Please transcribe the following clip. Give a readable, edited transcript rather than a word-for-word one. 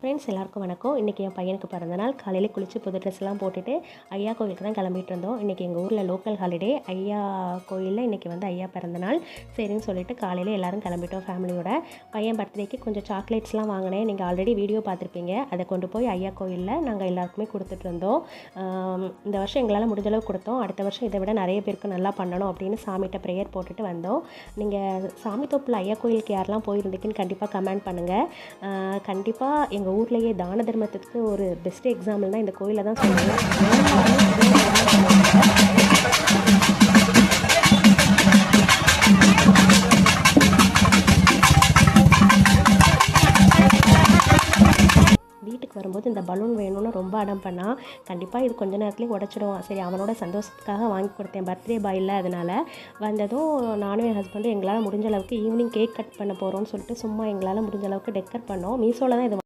Friends எல்லாருக்கும் வணக்கம். இன்றைக்கி என் பையனுக்கு பிறந்தநாள். காலையில் குளித்து புது ட்ரெஸ்லாம் போட்டுட்டு ஐயா கோயிலுக்கு தான் கிளம்பிட்டு இருந்தோம். இன்றைக்கி எங்கள் ஊரில் லோக்கல் ஹாலிடே ஐயா கோயிலில் இன்றைக்கி வந்து ஐயா பிறந்தநாள். சரின்னு சொல்லிட்டு காலையில் எல்லோரும் கிளம்பிட்டோம் ஃபேமிலியோட. பையன் பர்த்டேக்கு கொஞ்சம் சாக்லேட்ஸ்லாம் வாங்கினேன். நீங்கள் ஆல்ரெடி வீடியோ பார்த்துருப்பீங்க. அதை கொண்டு போய் ஐயா கோயிலில் நாங்கள் எல்லாருக்குமே கொடுத்துட்டு இருந்தோம். இந்த வருஷம் எங்களால் முடிஞ்சளவு கொடுத்தோம். அடுத்த வருஷம் இதை விட நிறைய பேருக்கு நல்லா பண்ணணும் அப்படின்னு சாமிகிட்ட ப்ரேயர் போட்டுட்டு வந்தோம். நீங்கள் சாமி தோப்பில் ஐயா கோயிலுக்கு யாரெல்லாம் போயிருந்தீங்கன்னு கண்டிப்பாக கமெண்ட் பண்ணுங்கள். கண்டிப்பாக எங்கள் ஊர்லேயே தான தர்மத்துக்கு ஒரு பெஸ்ட் எக்ஸாம்பிள்னால் இந்த கோயிலை தான் சொல்லுவேன். வீட்டுக்கு வரும்போது இந்த பலூன் வேணும்னு ரொம்ப அடம் பண்ணால் கண்டிப்பாக இது கொஞ்ச நேரத்துலேயே உடச்சிடுவான். சரி, அவனோட சந்தோஷத்துக்காக வாங்கி கொடுத்தேன். பர்த்டே பாய் இல்லை, அதனால் வந்ததும் நானும் என் ஹஸ்பண்டும் எங்களால் முடிஞ்ச அளவுக்கு ஈவினிங் கேக் கட் பண்ண போகிறோம்னு சொல்லிட்டு சும்மா எங்களால் முடிஞ்ச அளவுக்கு டெக்கர் பண்ணோம். மீஷோவில் தான் இது